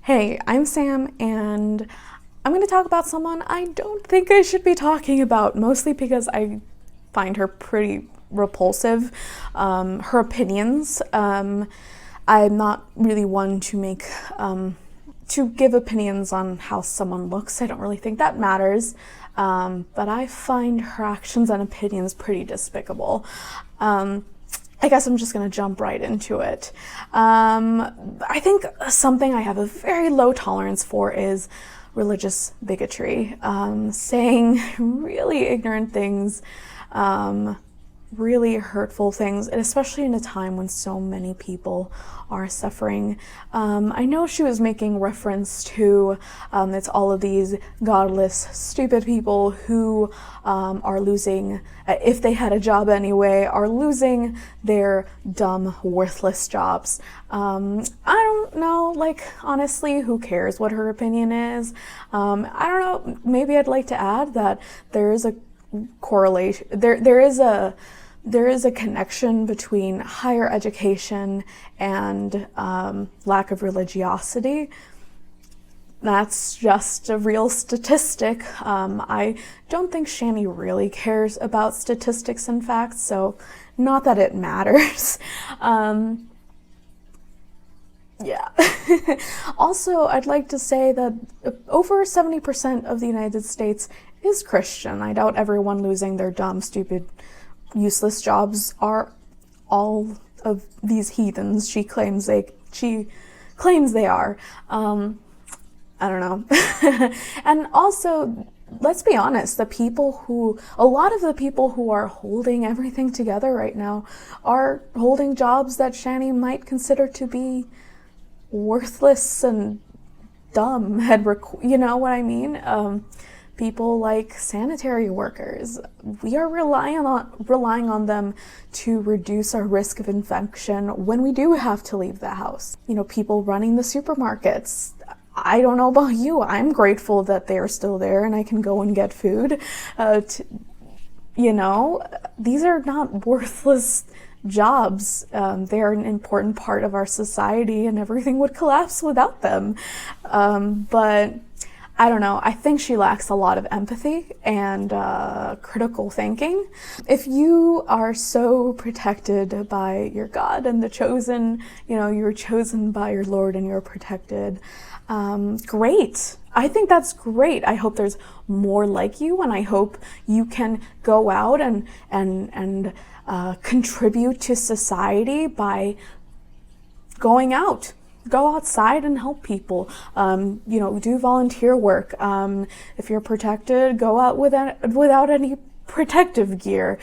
Hey, I'm Sam, and I'm going to talk about someone I don't think I should be talking about, mostly because I find her pretty repulsive. Her opinions, I'm not really one to to give opinions on how someone looks. I don't really think that matters, but I find her actions and opinions pretty despicable. I guess I'm just going to jump right into it. I think something I have a very low tolerance for is religious bigotry, saying really ignorant things, really hurtful things, and especially in a time when so many people are suffering. I know she was making reference to it's all of these godless, stupid people who are losing, if they had a job anyway, are losing their dumb, worthless jobs. I don't know, honestly, who cares what her opinion is? I don't know, maybe I'd like to add that there is a correlation, there is a connection between higher education and lack of religiosity. That's just a real statistic. I don't think Shanny really cares about statistics and facts, so not that it matters. Yeah. Also, I'd like to say that over 70% of the United States is Christian. I doubt everyone losing their dumb, stupid, useless jobs are all of these heathens she claims they are. I don't know. And also, let's be honest, a lot of the people who are holding everything together right now are holding jobs that Shanny might consider to be worthless and dumb, you know what I mean? People like sanitary workers, we are relying on them to reduce our risk of infection when we do have to leave the house. You know, people running the supermarkets. I don't know about you, I'm grateful that they are still there and I can go and get food. These are not worthless jobs. They are an important part of our society and everything would collapse without them. But I don't know, I think she lacks a lot of empathy and critical thinking. If you are so protected by your God and the chosen, you're chosen by your Lord and you're protected, great. I think that's great. I hope there's more like you, and I hope you can go out and contribute to society by going out. Go outside and help people. Do volunteer work. If you're protected, go out without any protective gear.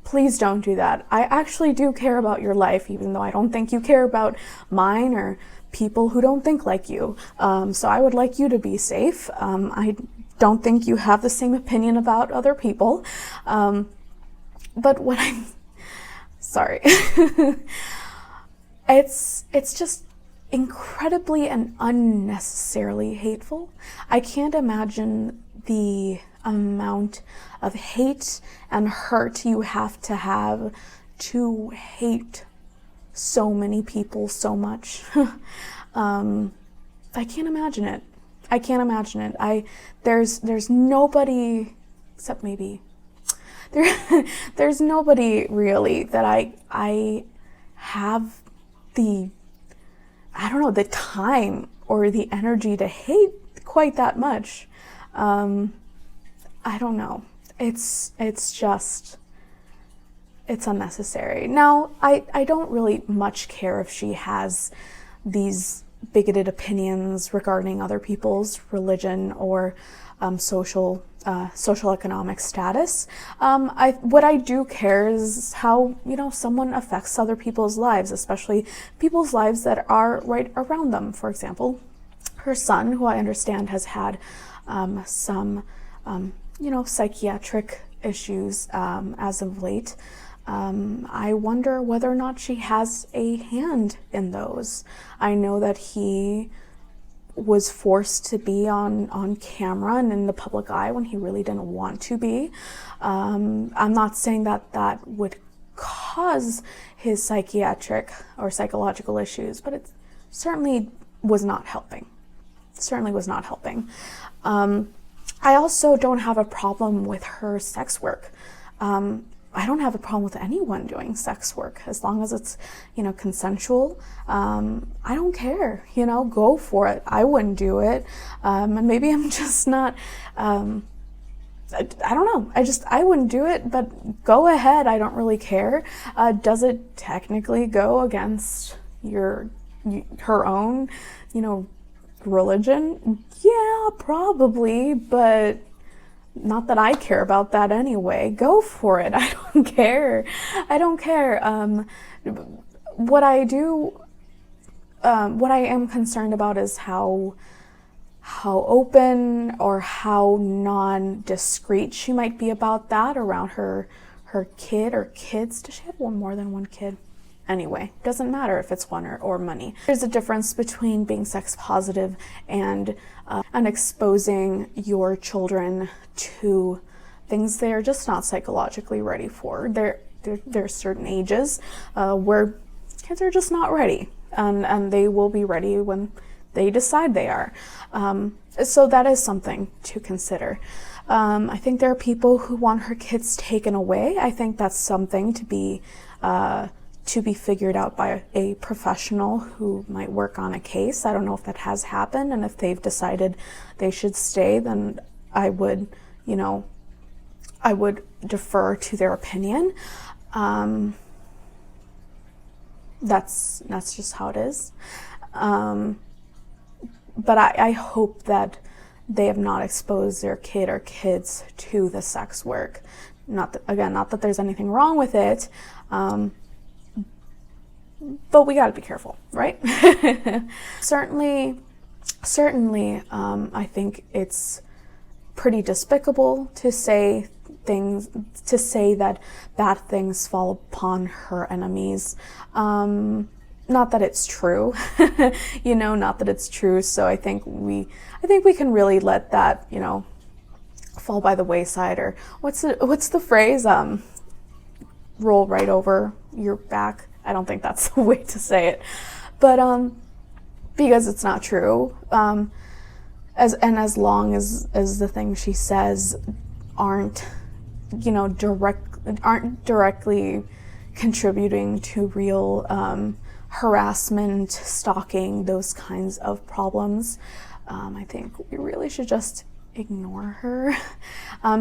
Please don't do that. I actually do care about your life, even though I don't think you care about mine or people who don't think like you. So I would like you to be safe. I don't think you have the same opinion about other people. But what I'm sorry. It's just incredibly and unnecessarily hateful. I can't imagine the amount of hate and hurt you have to hate so many people so much. I can't imagine it. I can't imagine it. There's nobody except maybe there's nobody really that I have the time or the energy to hate quite that much. I don't know. It's unnecessary. Now, I don't really much care if she has these bigoted opinions regarding other people's religion or social economic status. What I do care is how, someone affects other people's lives, especially people's lives that are right around them. For example, her son, who I understand has had some, psychiatric issues as of late. I wonder whether or not she has a hand in those. I know that he was forced to be on camera and in the public eye when he really didn't want to be. I'm not saying that would cause his psychiatric or psychological issues, but it certainly was not helping. certainly was not helping. I also don't have a problem with her sex work. I don't have a problem with anyone doing sex work as long as it's, consensual. I don't care, go for it. I wouldn't do it. And maybe I'm just not, I don't know. I wouldn't do it, but go ahead. I don't really care. Does it technically go against her own, religion? Yeah, probably, but not that I care about that anyway. Go for it. I don't care. I don't care. What I am concerned about is how open or how non-discreet she might be about that around her kid or kids. Does she have more than one kid? Anyway, doesn't matter if it's one or many. There's a difference between being sex positive and exposing your children to things they're just not psychologically ready for. There are certain ages where kids are just not ready, and they will be ready when they decide they are. So that is something to consider. I think there are people who want her kids taken away. I think that's something to be figured out by a professional who might work on a case. I don't know if that has happened, and if they've decided they should stay, then I would defer to their opinion. That's just how it is. But I hope that they have not exposed their kid or kids to the sex work. Not that there's anything wrong with it, but we got to be careful, right? Certainly, I think it's pretty despicable to say that bad things fall upon her enemies. Not that it's true, not that it's true. So I think we can really let that, fall by the wayside, or what's the phrase? Roll right over your back. I don't think that's the way to say it, but because it's not true. As long as the things she says aren't directly contributing to real harassment, stalking, those kinds of problems, I think we really should just ignore her,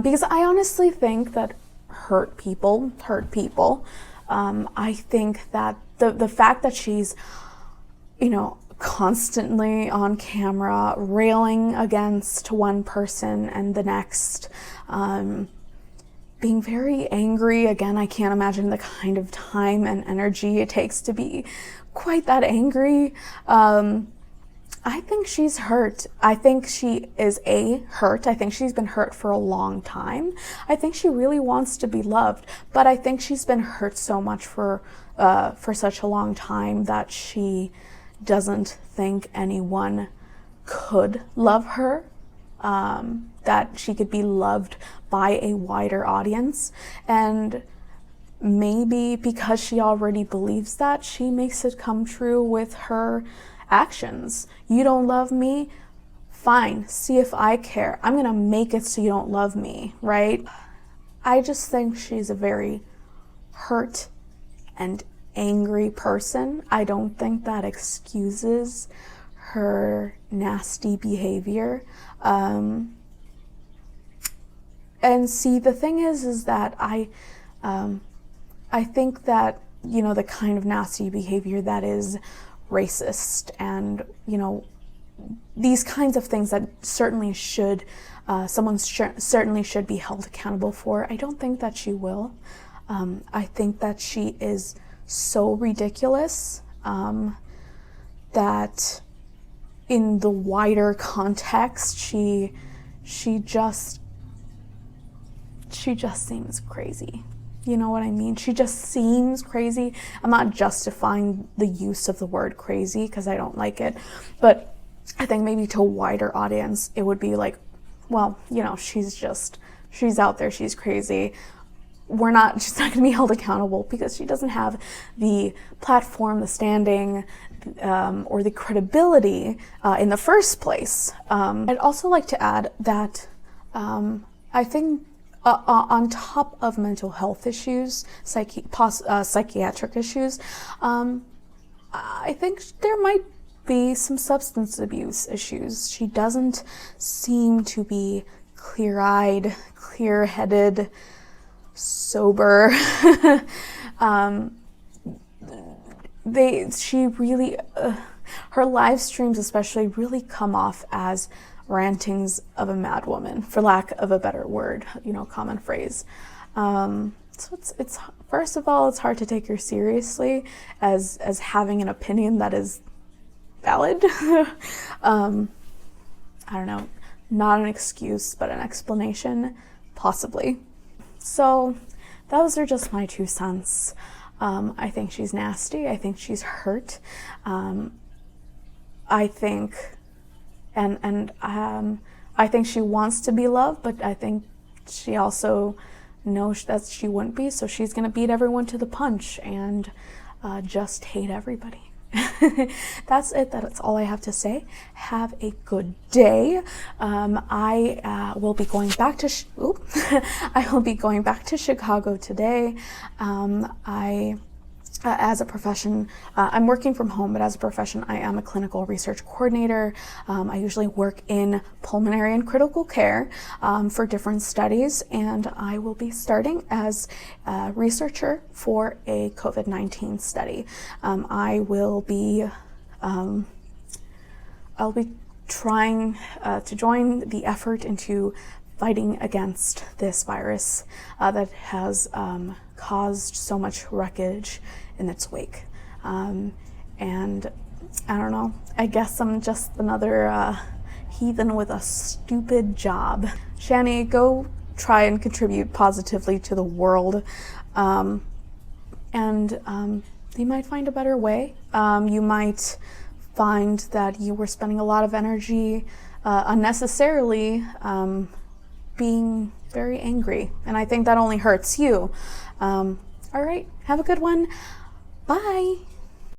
because I honestly think that hurt people. I think that the fact that she's, constantly on camera railing against one person and the next, being very angry. Again, I can't imagine the kind of time and energy it takes to be quite that angry. I think she's hurt. I think she is hurt. I think she's been hurt for a long time. I think she really wants to be loved, but I think she's been hurt so much for such a long time that she doesn't think anyone could love her, that she could be loved by a wider audience. And maybe because she already believes that, she makes it come true with her actions. You don't love me? Fine, see if I care. I'm gonna make it so you don't love me, right? I just think she's a very hurt and angry person. I don't think that excuses her nasty behavior. And see, the thing is that I think that, the kind of nasty behavior that is racist and, these kinds of things that certainly should, certainly should be held accountable for, I don't think that she will. I think that she is so ridiculous that in the wider context, she just seems crazy. You know what I mean? She just seems crazy. I'm not justifying the use of the word crazy because I don't like it, but I think maybe to a wider audience, it would be like, well, she's out there, she's crazy. she's not going to be held accountable because she doesn't have the platform, the standing, or the credibility in the first place. I'd also like to add that I think on top of mental health issues, psychiatric issues, I think there might be some substance abuse issues. She doesn't seem to be clear-eyed, clear-headed, sober. She really, her live streams especially really come off as rantings of a madwoman, for lack of a better word, common phrase. So it's first of all, it's hard to take her seriously as having an opinion that is valid. I don't know, not an excuse, but an explanation, possibly. So those are just my 2 cents. I think she's nasty. I think she's hurt. I think, I think she wants to be loved, but I think she also knows that she wouldn't be, so she's gonna beat everyone to the punch and just hate everybody. That's it. That's all I have to say. Have a good day. I will be going back to I will be going back to Chicago today. As a profession, I'm working from home, but as a profession, I am a clinical research coordinator. I usually work in pulmonary and critical care for different studies, and I will be starting as a researcher for a COVID-19 study. I'll be trying to join the effort into fighting against this virus that has caused so much wreckage in its wake. And I don't know, I guess I'm just another heathen with a stupid job. Shanny, go try and contribute positively to the world. And you might find a better way. You might find that you were spending a lot of energy unnecessarily being very angry. And I think that only hurts you. All right, have a good one. Bye.